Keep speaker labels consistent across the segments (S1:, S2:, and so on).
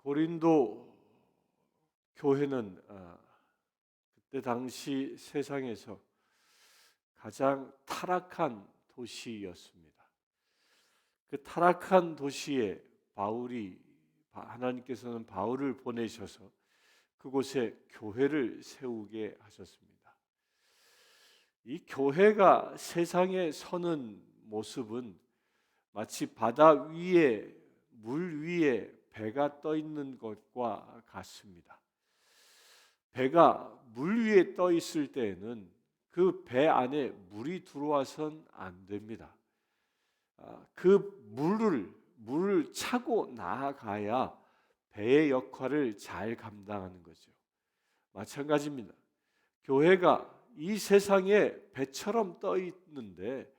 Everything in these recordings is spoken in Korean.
S1: 고린도 교회는 그때 당시 세상에서 가장 타락한 도시였습니다. 그 타락한 도시에 하나님께서는 바울을 보내셔서 그곳에 교회를 세우게 하셨습니다. 이 교회가 세상에 서는 모습은 마치 바다 위에, 물 위에 배가 떠 있는 것과 같습니다. 배가 물 위에 떠 있을 때에는 그 배 안에 물이 들어와선 안 됩니다. 그 물을 차고 나아가야 배의 역할을 잘 감당하는 거죠. 마찬가지입니다. 교회가 이 세상에 배처럼 떠 있는데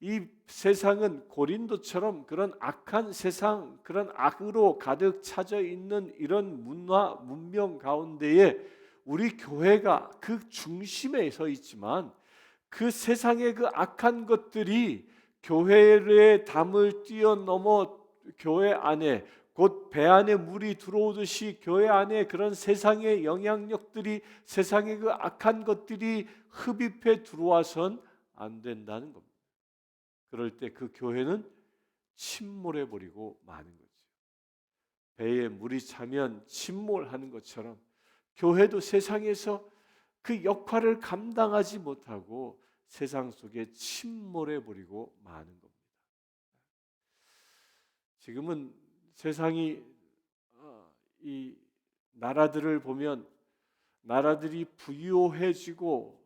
S1: 이 세상은 고린도처럼 그런 악한 세상, 그런 악으로 가득 차져 있는 이런 문화, 문명 가운데에 우리 교회가 그 중심에 서 있지만 그 세상의 그 악한 것들이 교회의 담을 뛰어넘어 교회 안에, 곧 배 안에 물이 들어오듯이 교회 안에 그런 세상의 영향력들이, 세상의 그 악한 것들이 흡입해 들어와선 안 된다는 겁니다. 그럴 때 그 교회는 침몰해 버리고 마는 거죠. 배에 물이 차면 침몰하는 것처럼 교회도 세상에서 그 역할을 감당하지 못하고 세상 속에 침몰해 버리고 마는 겁니다. 지금은 세상이 이 나라들을 보면 나라들이 부유해지고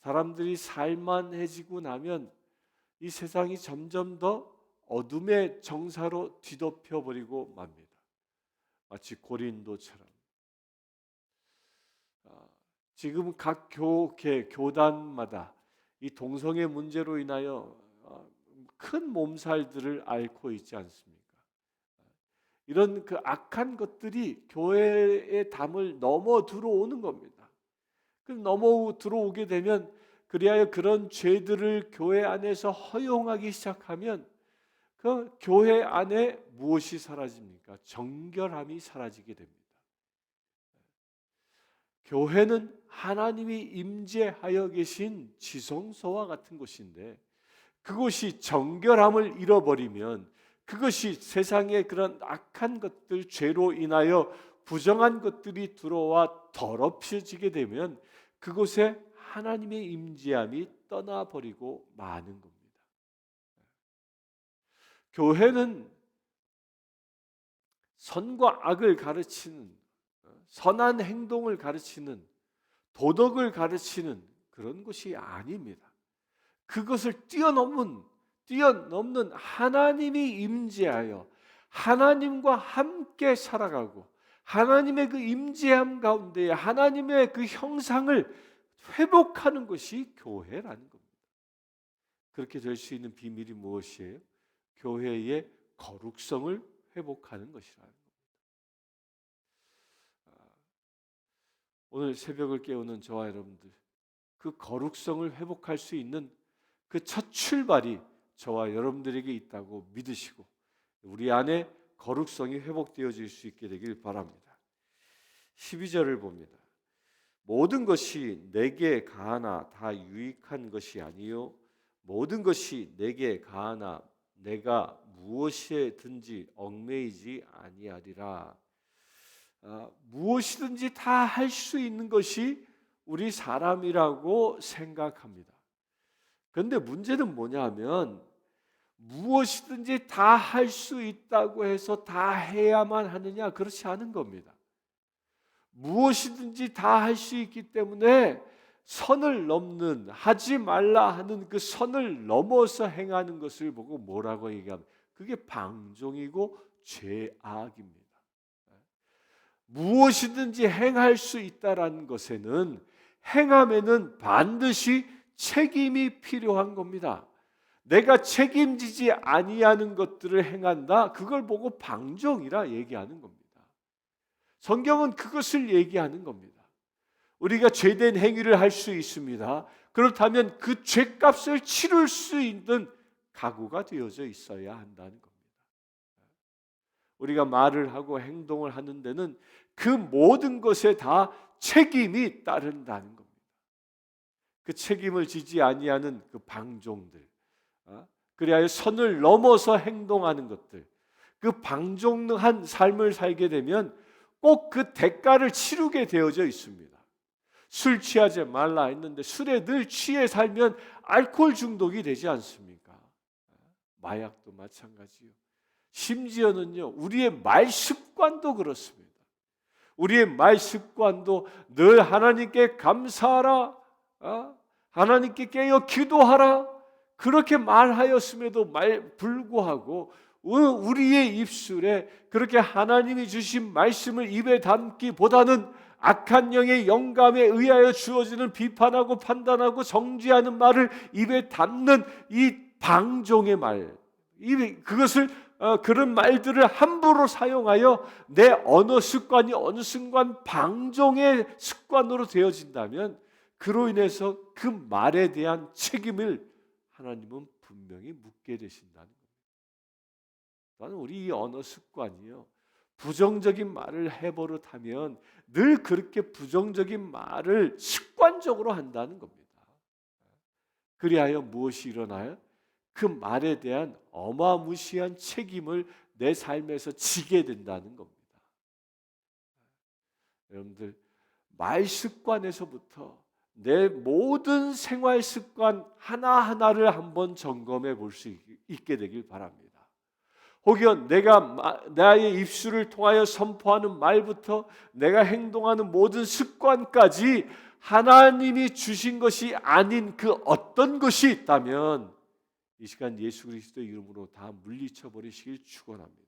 S1: 사람들이 살만해지고 나면 이 세상이 점점 더 어둠의 정사로 뒤덮여 버리고 맙니다. 마치 고린도처럼. 지금 각 교단마다 이 동성애 문제로 인하여 큰 몸살들을 앓고 있지 않습니까? 이런 그 악한 것들이 교회의 담을 넘어 들어오는 겁니다. 그 넘어 들어오게 되면 그리하여 그런 죄들을 교회 안에서 허용하기 시작하면 그 교회 안에 무엇이 사라집니까? 정결함이 사라지게 됩니다. 교회는 하나님이 임재하여 계신 지성소와 같은 곳인데 그곳이 정결함을 잃어버리면 그것이 세상의 그런 악한 것들, 죄로 인하여 부정한 것들이 들어와 더럽혀지게 되면 그곳에 하나님의 임재함이 떠나버리고 마는 겁니다. 교회는 선과 악을 가르치는, 선한 행동을 가르치는, 도덕을 가르치는 그런 것이 아닙니다. 그것을 뛰어넘는 하나님이 임재하여 하나님과 함께 살아가고 하나님의 그 임재함 가운데 하나님의 그 형상을 회복하는 것이 교회라는 겁니다. 그렇게 될 수 있는 비밀이 무엇이에요? 교회의 거룩성을 회복하는 것이라는 겁니다. 오늘 새벽을 깨우는 저와 여러분들, 그 거룩성을 회복할 수 있는 그 첫 출발이 저와 여러분들에게 있다고 믿으시고 우리 안에 거룩성이 회복되어질 수 있게 되길 바랍니다. 12절을 봅니다. 모든 것이 내게 가하나 다 유익한 것이 아니요 모든 것이 내게 가하나 내가 무엇이든지 얽매이지 아니하리라. 무엇이든지 다 할 수 있는 것이 우리 사람이라고 생각합니다. 그런데 문제는 뭐냐면 무엇이든지 다 할 수 있다고 해서 다 해야만 하느냐? 그렇지 않은 겁니다. 무엇이든지 다 할 수 있기 때문에 선을 넘는, 하지 말라 하는 그 선을 넘어서 행하는 것을 보고 뭐라고 얘기합니까? 그게 방종이고 죄악입니다. 무엇이든지 행할 수 있다라는 것에는 행함에는 반드시 책임이 필요한 겁니다. 내가 책임지지 아니하는 것들을 행한다. 그걸 보고 방종이라 얘기하는 겁니다. 성경은 그것을 얘기하는 겁니다. 우리가 죄된 행위를 할 수 있습니다. 그렇다면 그 죄값을 치를 수 있는 각오가 되어져 있어야 한다는 겁니다. 우리가 말을 하고 행동을 하는 데는 그 모든 것에 다 책임이 따른다는 겁니다. 그 책임을 지지 아니하는 그 방종들, 그리하여 선을 넘어서 행동하는 것들, 그 방종한 삶을 살게 되면 꼭 그 대가를 치르게 되어져 있습니다. 술 취하지 말라 했는데 술에 늘 취해 살면 알코올 중독이 되지 않습니까? 마약도 마찬가지요. 심지어는요, 우리의 말 습관도 그렇습니다. 우리의 말 습관도 늘 하나님께 감사하라, 하나님께 깨어 기도하라, 그렇게 말하였음에도 불구하고 우리의 입술에 그렇게 하나님이 주신 말씀을 입에 담기보다는 악한 영의 영감에 의하여 주어지는 비판하고 판단하고 정죄하는 말을 입에 담는 이 방종의 말, 그것을 그런 말들을 함부로 사용하여 내 언어 습관이 어느 순간 방종의 습관으로 되어진다면 그로 인해서 그 말에 대한 책임을 하나님은 분명히 묻게 되신다는 겁니다. 나는 우리 이 언어 습관이요, 부정적인 말을 해버릇하면 늘 그렇게 부정적인 말을 습관적으로 한다는 겁니다. 그리하여 무엇이 일어나요? 그 말에 대한 어마무시한 책임을 내 삶에서 지게 된다는 겁니다. 여러분들, 말 습관에서부터 내 모든 생활 습관 하나하나를 한번 점검해 볼 수 있게 되길 바랍니다. 혹여 내가 나의 입술을 통하여 선포하는 말부터 내가 행동하는 모든 습관까지 하나님이 주신 것이 아닌 그 어떤 것이 있다면 이 시간 예수 그리스도의 이름으로 다 물리쳐 버리시길 축원합니다.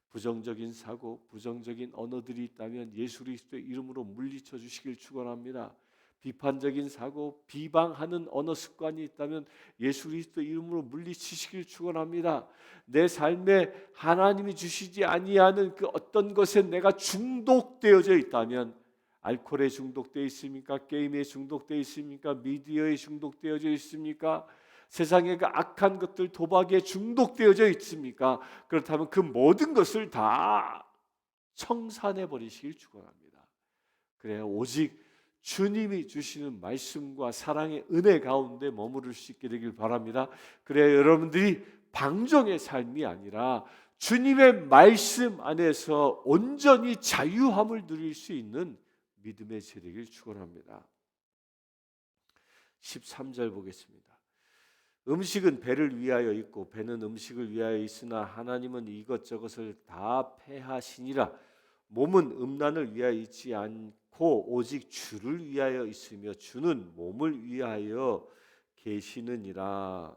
S1: 부정적인 사고, 부정적인 언어들이 있다면 예수 그리스도의 이름으로 물리쳐 주시길 축원합니다. 비판적인 사고, 비방하는 언어 습관이 있다면 예수 그리스도의 이름으로 물리치시길 축원합니다. 내 삶에 하나님이 주시지 아니하는 그 어떤 것에 내가 중독되어져 있다면, 알코올에 중독되어 있습니까? 게임에 중독되어 있습니까? 미디어에 중독되어져 있습니까? 세상의 그 악한 것들, 도박에 중독되어져 있습니까? 그렇다면 그 모든 것을 다 청산해 버리시길 축원합니다. 그래야 오직 주님이 주시는 말씀과 사랑의 은혜 가운데 머무를 수 있게 되길 바랍니다. 그래야 여러분들이 방종의 삶이 아니라 주님의 말씀 안에서 온전히 자유함을 누릴 수 있는 믿음의 세대를 축원합니다. 13절 보겠습니다. 음식은 배를 위하여 있고 배는 음식을 위하여 있으나 하나님은 이것저것을 다 패하시니라. 몸은 음란을 위하여 있지 않고 오직 주를 위하여 있으며 주는 몸을 위하여 계시느니라.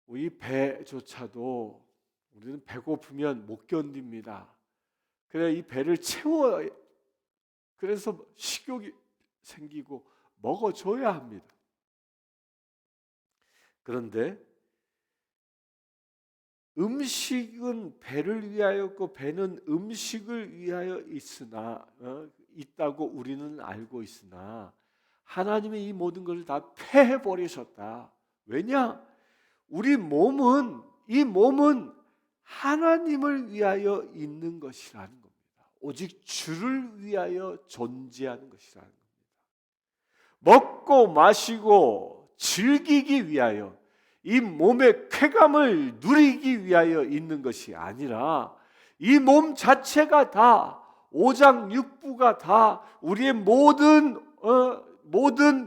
S1: 이 배조차도 우리는 배고프면 못 견딥니다. 그래 이 배를 채워, 그래서 식욕이 생기고 먹어줘야 합니다. 그런데 음식은 배를 위하였고 배는 음식을 위하여 있다고 우리는 알고 있으나 하나님이 이 모든 것을 다 패해 버리셨다. 왜냐? 우리 몸은, 이 몸은 하나님을 위하여 있는 것이라는 겁니다. 오직 주를 위하여 존재하는 것이라는 겁니다. 먹고 마시고 즐기기 위하여, 이 몸의 쾌감을 누리기 위하여 있는 것이 아니라 이 몸 자체가 다, 오장육부가 다 우리의 모든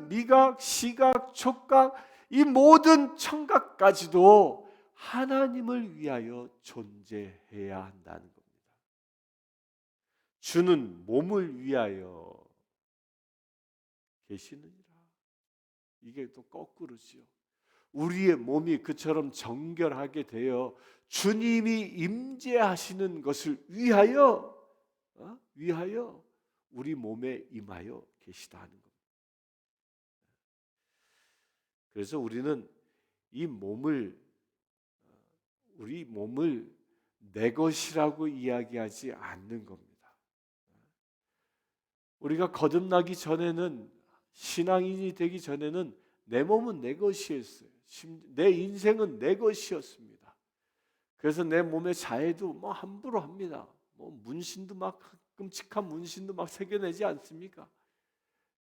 S1: 미각, 시각, 촉각, 이 모든 청각까지도 하나님을 위하여 존재해야 한다는 겁니다. 주는 몸을 위하여 계시느니라. 이게 또 거꾸로지요. 우리의 몸이 그처럼 정결하게 되어 주님이 임재하시는 것을 위하여 우리 몸에 임하여 계시다는 겁니다. 그래서 우리는 우리 몸을 내 것이라고 이야기하지 않는 겁니다. 우리가 거듭나기 전에는, 신앙인이 되기 전에는 내 몸은 내 것이었어요. 내 인생은 내 것이었습니다. 그래서 내 몸의 자해도 뭐 함부로 합니다. 뭐 문신도 막 끔찍한 문신도 막 새겨내지 않습니까?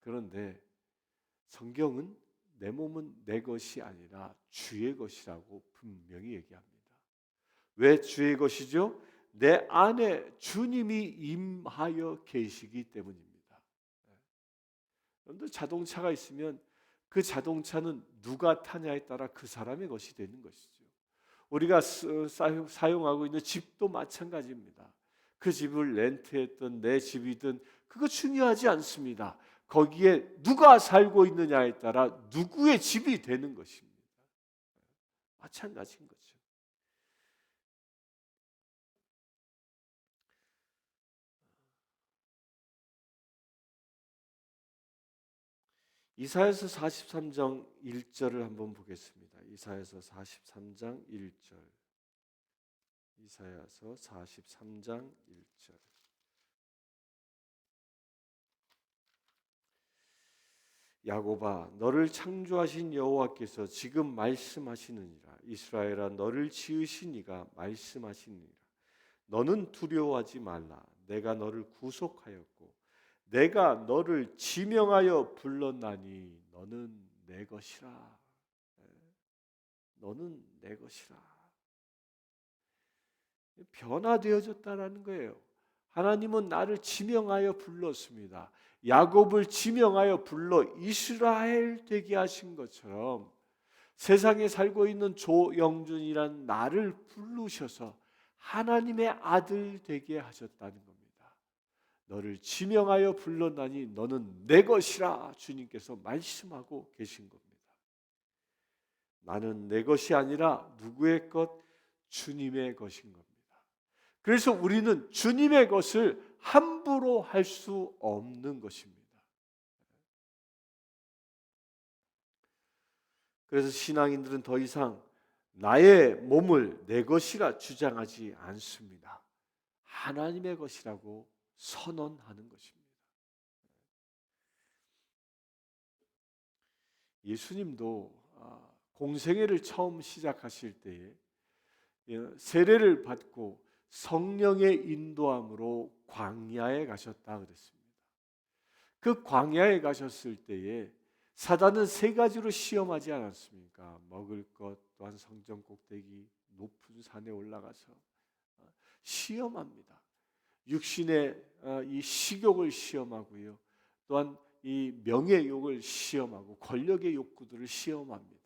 S1: 그런데 성경은 내 몸은 내 것이 아니라 주의 것이라고 분명히 얘기합니다. 왜 주의 것이죠? 내 안에 주님이 임하여 계시기 때문입니다. 여러분들 자동차가 있으면 그 자동차는 누가 타냐에 따라 그 사람의 것이 되는 것이죠. 우리가 사용하고 있는 집도 마찬가지입니다. 그 집을 렌트했든 내 집이든 그거 중요하지 않습니다. 거기에 누가 살고 있느냐에 따라 누구의 집이 되는 것입니다. 마찬가지인 거죠. 이사야서 43장 1절을 한번 보겠습니다. 이사야서 43장 1절. 이사야서 43장 1절. 야곱아, 너를 창조하신 여호와께서 지금 말씀하시느니라. 이스라엘아, 너를 지으신 이가 말씀하시느니라. 너는 두려워하지 말라. 내가 너를 구속하였고 내가 너를 지명하여 불렀나니 너는 내 것이라. 너는 내 것이라. 변화되어졌다라는 거예요. 하나님은 나를 지명하여 불렀습니다. 야곱을 지명하여 불러 이스라엘 되게 하신 것처럼 세상에 살고 있는 조영준이란 나를 부르셔서 하나님의 아들 되게 하셨다는 겁니다. 너를 지명하여 불렀나니 너는 내 것이라 주님께서 말씀하고 계신 겁니다. 나는 내 것이 아니라 누구의 것? 주님의 것인 겁니다. 그래서 우리는 주님의 것을 함부로 할 수 없는 것입니다. 그래서 신앙인들은 더 이상 나의 몸을 내 것이라 주장하지 않습니다. 하나님의 것이라고 선언하는 것입니다. 예수님도 공생애를 처음 시작하실 때에 세례를 받고 성령의 인도함으로 광야에 가셨다 그랬습니다. 그 광야에 가셨을 때에 사단은 세 가지로 시험하지 않았습니까? 먹을 것, 또한 성전 꼭대기, 높은 산에 올라가서 시험합니다. 육신의 이 식욕을 시험하고요. 또한 이 명예욕을 시험하고 권력의 욕구들을 시험합니다.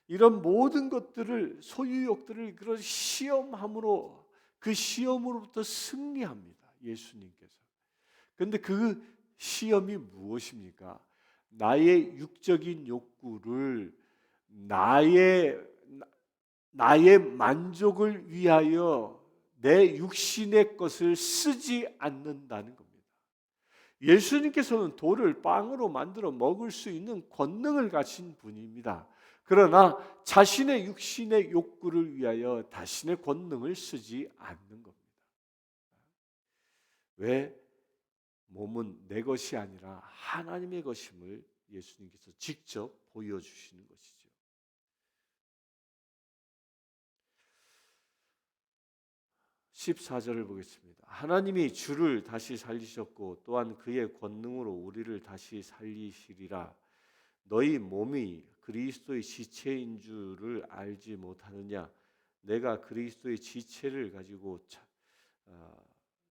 S1: 이런 모든 것들을 소유욕들을 그런 시험함으로 그 시험으로부터 승리합니다. 예수님께서. 그런데 그 시험이 무엇입니까? 나의 육적인 욕구를 나의 만족을 위하여 내 육신의 것을 쓰지 않는다는 겁니다. 예수님께서는 돌을 빵으로 만들어 먹을 수 있는 권능을 가진 분입니다. 그러나 자신의 육신의 욕구를 위하여 자신의 권능을 쓰지 않는 겁니다. 왜? 몸은 내 것이 아니라 하나님의 것임을 예수님께서 직접 보여주시는 것이죠. 14절을 보겠습니다. 하나님이 주를 다시 살리셨고 또한 그의 권능으로 우리를 다시 살리시리라. 너희 몸이 그리스도의 지체인 줄을 알지 못하느냐? 내가 그리스도의 지체를 가지고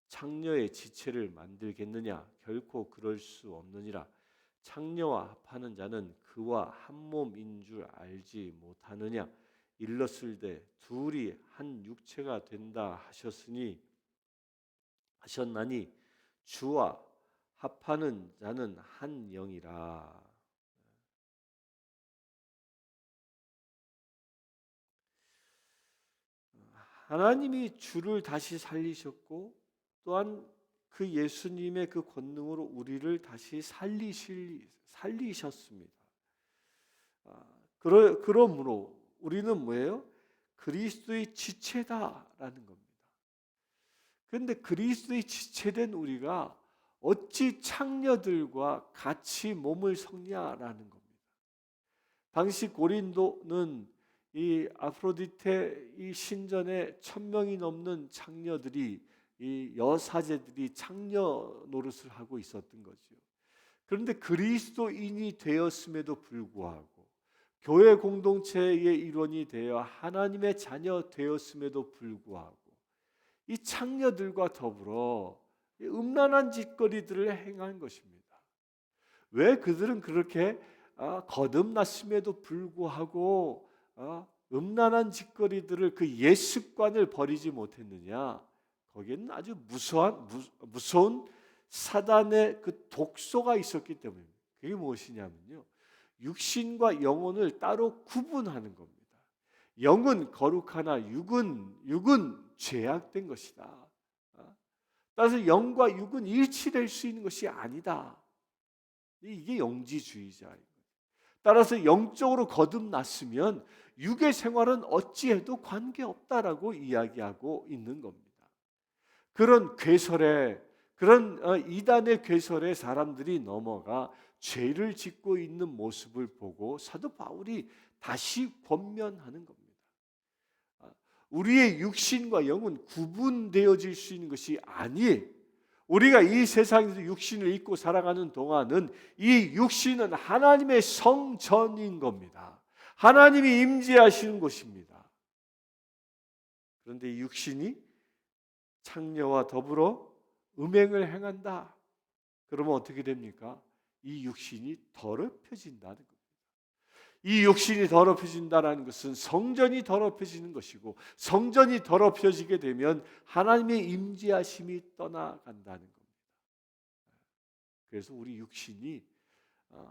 S1: 창녀의 지체를 만들겠느냐? 결코 그럴 수 없느니라. 창녀와 합하는 자는 그와 한 몸인 줄 알지 못하느냐? 일렀을때 둘이 한 육체가 된다 하셨나니 주와 합하는 자는 한 영이라. 하나님이 주를 다시 살리셨고 또한 그 예수님의 그 권능으로 우리를 다시 살리셨습니다. 그러므로 우리는 뭐예요? 그리스도의 지체다라는 겁니다. 그런데 그리스도의 지체된 우리가 어찌 창녀들과 같이 몸을 섞냐라는 겁니다. 당시 고린도는 이 아프로디테 이 신전에 1,000명이 넘는 창녀들이 이 여사제들이 창녀 노릇을 하고 있었던 거죠. 그런데 그리스도인이 되었음에도 불구하고 교회 공동체의 일원이 되어 하나님의 자녀 되었음에도 불구하고 이 창녀들과 더불어 음란한 짓거리들을 행한 것입니다. 왜 그들은 그렇게 거듭났음에도 불구하고 음란한 짓거리들을 그 옛 습관을 버리지 못했느냐? 거기에는 아주 무서운 사단의 그 독소가 있었기 때문입니다. 그게 무엇이냐면요, 육신과 영혼을 따로 구분하는 겁니다. 영은 거룩하나 육은 죄악된 것이다. 따라서 영과 육은 일치될 수 있는 것이 아니다. 이게 영지주의자입니다. 따라서 영적으로 거듭났으면 육의 생활은 어찌해도 관계없다라고 이야기하고 있는 겁니다. 그런 괴설에, 그런 이단의 괴설에 사람들이 넘어가 죄를 짓고 있는 모습을 보고 사도 바울이 다시 권면하는 겁니다. 우리의 육신과 영은 구분되어질 수 있는 것이 아니에요. 우리가 이 세상에서 육신을 입고 살아가는 동안은 이 육신은 하나님의 성전인 겁니다. 하나님이 임재하시는 곳입니다. 그런데 이 육신이 창녀와 더불어 음행을 행한다. 그러면 어떻게 됩니까? 이 육신이 더럽혀진다는 겁니다. 이 육신이 더럽혀진다는 것은 성전이 더럽혀지는 것이고, 성전이 더럽혀지게 되면 하나님의 임재하심이 떠나간다는 겁니다. 그래서 우리 육신이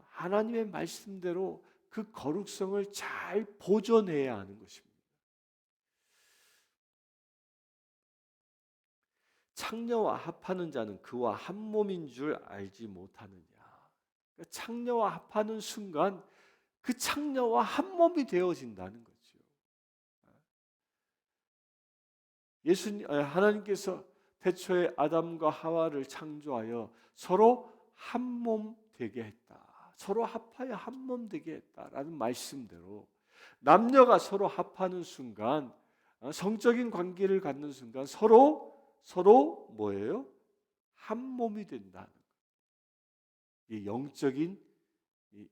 S1: 하나님의 말씀대로 그 거룩성을 잘 보존해야 하는 것입니다. 창녀와 합하는 자는 그와 한 몸인 줄 알지 못하느냐. 창녀와 합하는 순간 그 창녀와 한 몸이 되어진다는 거죠. 하나님께서 태초에 아담과 하와를 창조하여 서로 한 몸 되게 했다. 서로 합하여 한 몸 되게 했다라는 말씀대로 남녀가 서로 합하는 순간, 성적인 관계를 갖는 순간 서로 뭐예요? 한 몸이 된다는 거예요. 이 영적인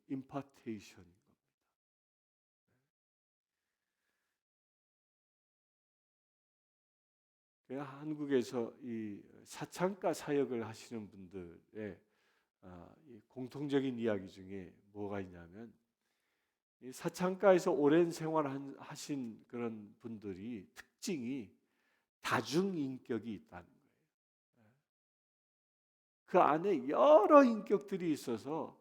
S1: 임파테이션인 겁니다. 한국에서 이 사창가 사역을 하시는 분들의 공통적인 이야기 중에 뭐가 있냐면, 이 사창가에서 오랜 생활하신 그런 분들이 특징이 다중인격이 있다는 거예요. 그 안에 여러 인격들이 있어서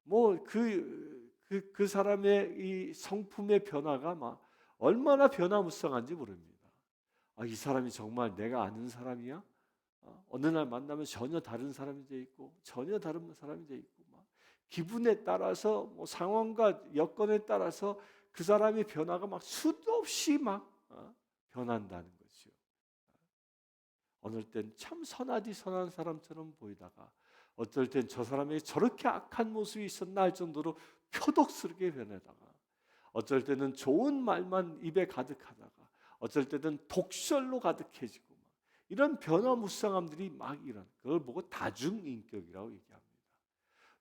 S1: 뭐 그 사람의 이 성품의 변화가 막 얼마나 변화무쌍한지 모릅니다. 이 사람이 정말 내가 아는 사람이야? 어느 날 만나면 전혀 다른 사람이 돼 있고, 전혀 다른 사람이 돼 있고, 막 기분에 따라서, 뭐 상황과 여건에 따라서 그 사람의 변화가 막 수도 없이 막 변한다는 거죠. 어느 땐 참 선한 사람처럼 보이다가 어떨 땐 저 사람에게 저렇게 악한 모습이 있었나 할 정도로 표독스럽게 변하다가, 어쩔 때는 좋은 말만 입에 가득하다가, 어쩔 때는 독설로 가득해지고, 이런 변화무쌍함들이 막 일어나. 그걸 보고 다중인격이라고 얘기합니다.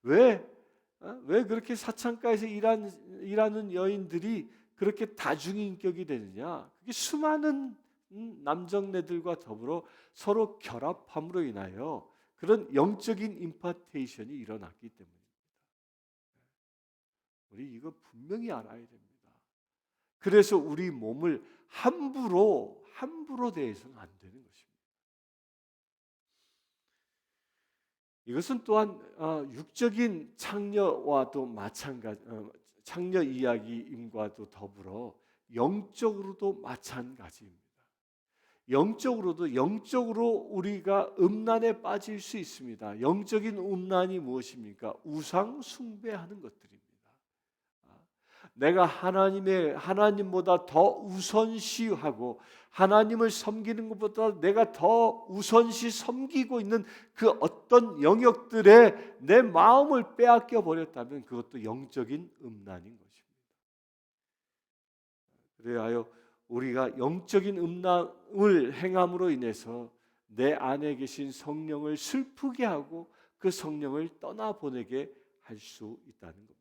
S1: 왜 그렇게 사창가에서 일하는 여인들이 그렇게 다중인격이 되느냐? 그게 수많은 남정네들과 더불어 서로 결합함으로 인하여 그런 영적인 임파테이션이 일어났기 때문입니다. 우리 이거 분명히 알아야 됩니다. 그래서 우리 몸을 함부로 대해서는 안 되는 것입니다. 이것은 또한 육적인 창녀와도 마찬가지, 창녀 이야기임과도 더불어 영적으로도 마찬가지입니다. 영적으로 우리가 음란에 빠질 수 있습니다. 영적인 음란이 무엇입니까? 우상 숭배하는 것들입니다. 내가 하나님보다 더 우선시하고 하나님을 섬기는 것보다 내가 더 우선시 섬기고 있는 그 어떤 영역들에 내 마음을 빼앗겨 버렸다면 그것도 영적인 음란인 것입니다. 그래하여 우리가 영적인 음란을 행함으로 인해서 내 안에 계신 성령을 슬프게 하고 그 성령을 떠나보내게 할 수 있다는 겁니다.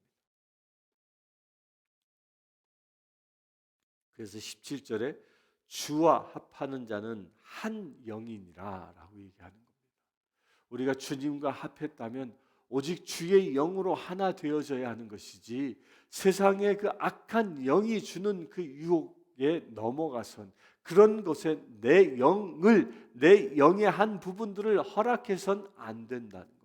S1: 그래서 17절에 주와 합하는 자는 한 영이니라 라고 얘기하는 겁니다. 우리가 주님과 합했다면 오직 주의 영으로 하나 되어져야 하는 것이지, 세상의 그 악한 영이 주는 그 유혹에 넘어가선, 그런 것에 내 영의 한 부분들을 허락해선 안 된다는 겁니다.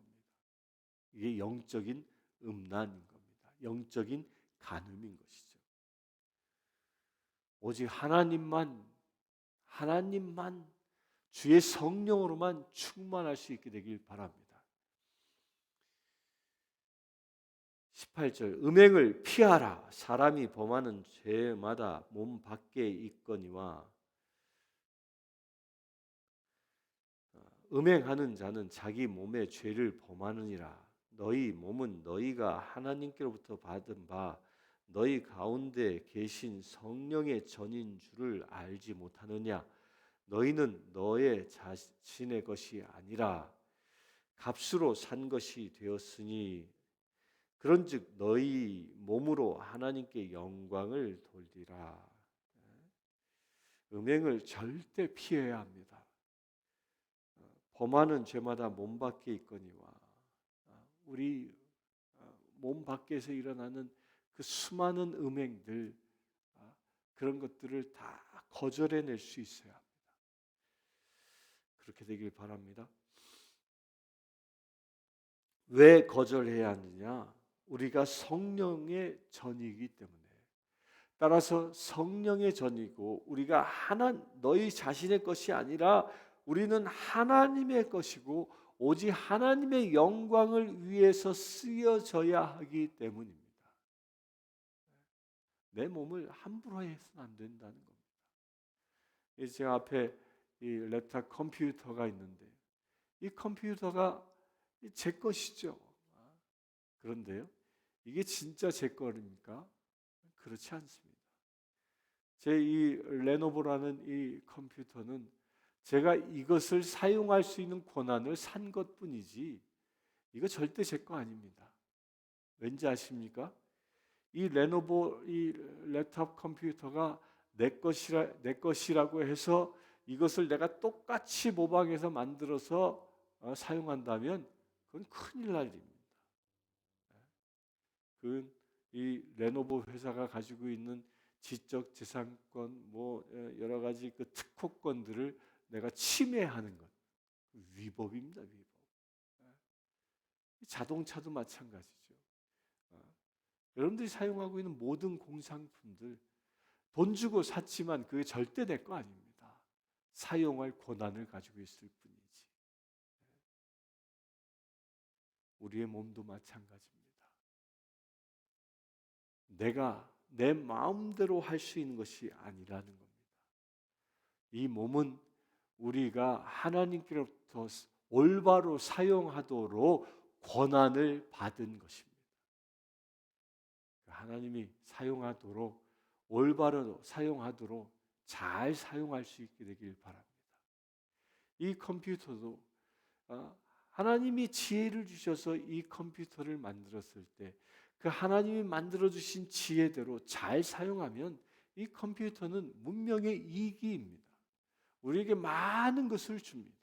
S1: 이게 영적인 음란인 겁니다. 영적인 간음인 것이죠. 오직 하나님만 주의 성령으로만 충만할 수 있게 되길 바랍니다. 18절 음행을 피하라. 사람이 범하는 죄마다 몸 밖에 있거니와 음행하는 자는 자기 몸의 죄를 범하느니라. 너희 몸은 너희가 하나님께로부터 받은 바 너희 가운데 계신 성령의 전인 줄을 알지 못하느냐. 너희는 너의 자신의 것이 아니라 값으로 산 것이 되었으니 그런즉 너희 몸으로 하나님께 영광을 돌리라. 음행을 절대 피해야 합니다. 범하는 죄마다 몸 밖에 있거니와 우리 몸 밖에서 일어나는 그 수많은 음행들, 그런 것들을 다 거절해낼 수 있어야 합니다. 그렇게 되길 바랍니다. 왜 거절해야 하느냐? 우리가 성령의 전이기 때문에. 따라서 성령의 전이고 우리가 너희 자신의 것이 아니라 우리는 하나님의 것이고 오직 하나님의 영광을 위해서 쓰여져야 하기 때문입니다. 내 몸을 함부로 해서는 안 된다는 겁니다. 제 앞에 이 랩탑 컴퓨터가 있는데 이 컴퓨터가 제 것이죠. 그런데요, 이게 진짜 제 거입니까? 그렇지 않습니다. 제 이 레노버라는 이 컴퓨터는 제가 이것을 사용할 수 있는 권한을 산 것뿐이지 이거 절대 제 거 아닙니다. 왠지 아십니까? 이 레노버 이 랩탑 컴퓨터가 내 것이라고 해서 이것을 내가 똑같이 모방해서 만들어서 사용한다면 그건 큰일 날 일입니다. 그 이 레노버 회사가 가지고 있는 지적 재산권 여러 가지 그 특허권들을 내가 침해하는 것, 위법입니다. 위법. 자동차도 마찬가지죠. 여러분들이 사용하고 있는 모든 공산품들 돈 주고 샀지만 그게 절대 내 거 아닙니다. 사용할 권한을 가지고 있을 뿐이지. 우리의 몸도 마찬가지입니다. 내가 내 마음대로 할 수 있는 것이 아니라는 겁니다. 이 몸은 우리가 하나님께로부터 올바로 사용하도록 권한을 받은 것입니다. 하나님이 사용하도록, 올바로 사용하도록 잘 사용할 수 있게 되길 바랍니다. 이 컴퓨터도 하나님이 지혜를 주셔서 이 컴퓨터를 만들었을 때 그 하나님이 만들어주신 지혜대로 잘 사용하면 이 컴퓨터는 문명의 이익입니다. 우리에게 많은 것을 줍니다.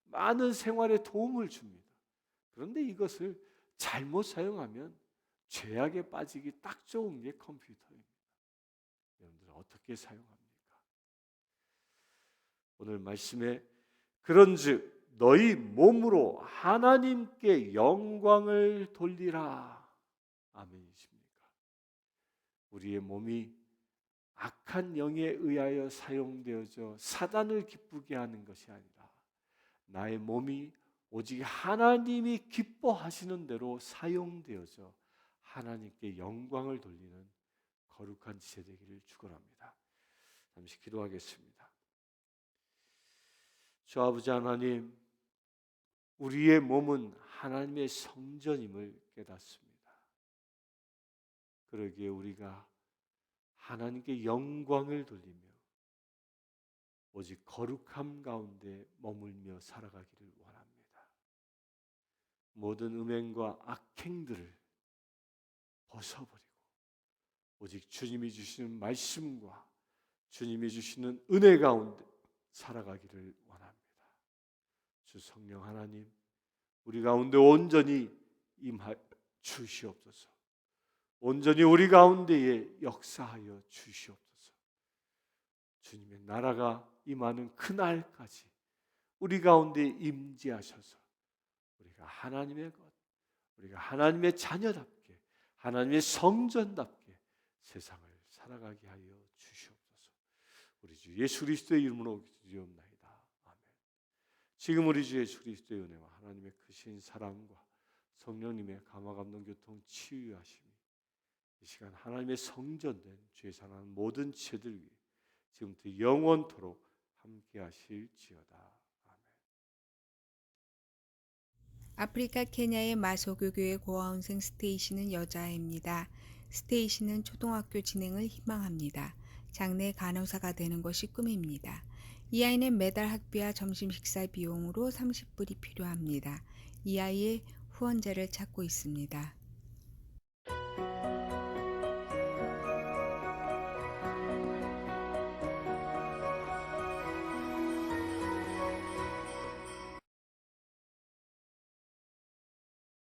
S1: 많은 생활에 도움을 줍니다. 그런데 이것을 잘못 사용하면 죄악에 빠지기 딱 좋은 게 컴퓨터입니다. 여러분들 어떻게 사용합니까? 오늘 말씀에 그런즉 너희 몸으로 하나님께 영광을 돌리라. 아멘이십니까? 우리의 몸이 악한 영에 의하여 사용되어져 사단을 기쁘게 하는 것이 아니라 나의 몸이 오직 하나님이 기뻐하시는 대로 사용되어져 하나님께 영광을 돌리는 거룩한 지체 되기를 축원합니다. 잠시 기도하겠습니다. 주 아버지 하나님, 우리의 몸은 하나님의 성전임을 깨닫습니다. 그러기에 우리가 하나님께 영광을 돌리며 오직 거룩함 가운데 머물며 살아가기를 원합니다. 모든 음행과 악행들을 벗어버리고 오직 주님이 주시는 말씀과 주님이 주시는 은혜 가운데 살아가기를 원합니다. 주 성령 하나님, 우리 가운데 온전히 임하 주시옵소서. 온전히 우리 가운데에 역사하여 주시옵소서. 주님의 나라가 임하는 그날까지 우리 가운데 임재하셔서 우리가 하나님의 것, 우리가 하나님의 자녀답게, 하나님의 성전답게 세상을 살아가게 하여 주시옵소서. 우리 주 예수 그리스도의 이름으로 기도드리옵나이다. 아멘. 지금 우리 주 예수 그리스도의 은혜와 하나님의 크신 사랑과 성령님의 감화 감동 교통 치유하심이 이 시간 하나님의 성전된 주의 사랑하는 모든 지체들 위해 지금부터 영원토록 함께 하실지어다. 아멘.
S2: 아프리카 케냐의 마소교교의 고아원생 스테이시는 여자아이입니다. 스테이시는 초등학교 진행을 희망합니다. 장래 간호사가 되는 것이 꿈입니다. 이 아이는 매달 학비와 점심 식사 비용으로 30불이 필요합니다. 이 아이의 후원자를 찾고 있습니다.